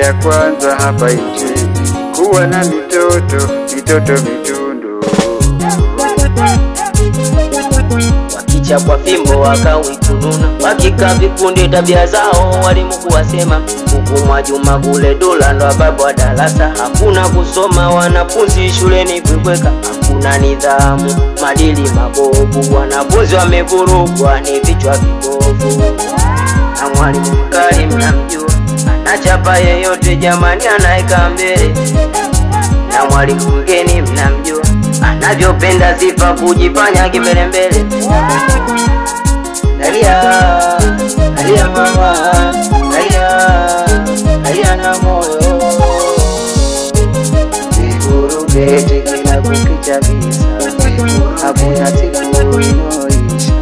ya kwanza hapa nje kuwa na mitoto mitundu. Wakicha kwa fimbo wakawi kununa, wakika vikundi tabia zao walimu kuwasema. Huku Mwajuma kule Dola ndo baba wa darasa. Hakuna kusoma wanafunzi shuleni kweka, hakuna nidhamu, madili mabovu, wanafunzi wamevurugwa ni vichwa vibovu. Na mwalimu mkali mnamjua, anachapa yeyote jamani anaeka mbele. Na mwalimu mgeni mnamjua, anavyopenda sifa kujifanya kimbelembele. Nalia mama, nalia na moyo. Vivuruge kila kukicha visa, hakuna siku inoisha,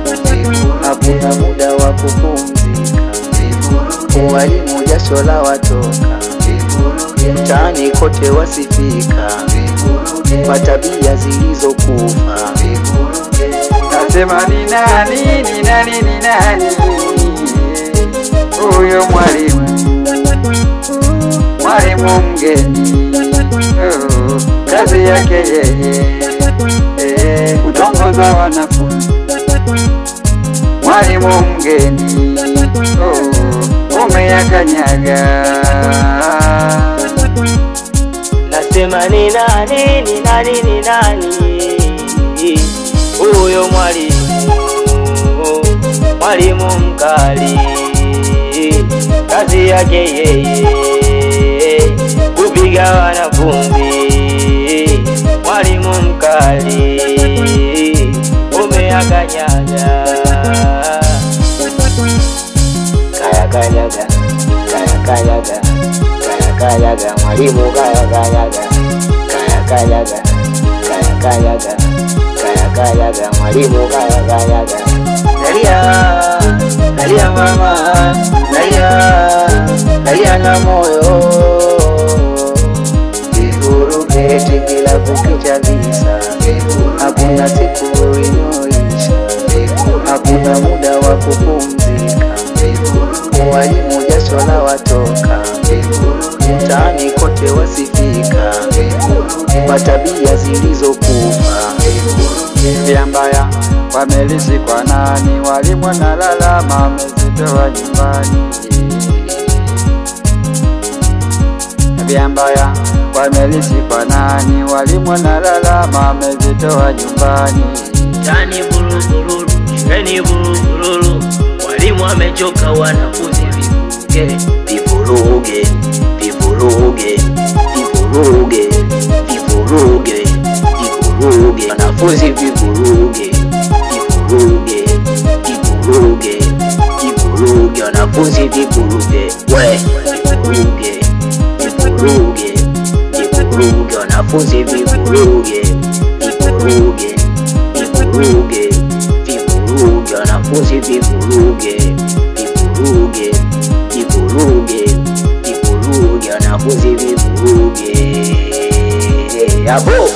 hakuna muda wa kupumzika. Walimu jasho la watoka, mtaani kote wasifika, matabia zilizokufa. Nasema ni nani huyo mwalimu mgeni, kazi yake yeye kutongoza wanafunzi. Mwalimu mgeni umeyakanyaga. Nasema ni nani huyo mwalimu mkali, kazi yake yeye kupiga wanafunzi. Mwalimu mkali umeyakanyaga. Kayakanyaga mwalimu kayakanyaga mwalimu kayakanyaga. Nalia mama, nalia na moyo. Vivuruge kila kukicha visa, hakuna siku inoisha, hakuna muda wa kupumzika. Walimu jasho la watoka, mtaani kote wasifika, matabia zilizokufa. Tabia mbaya wamelisi kwa nani? Walimu na lalama wamezitoa nyumbani. Tabia mbaya wamelisi kwa nani? Walimu na lalama wamezitoa nyumbani. Tani bururu, shuleni bururu, walimu wamechoka wanafunzi vivuruge. Wanafunzi vivuruge. Wanafunzi vivuruge. Wanafunzi vivuruge. Wanafunzi vivuruge. Wanafunzi vivuruge. Abo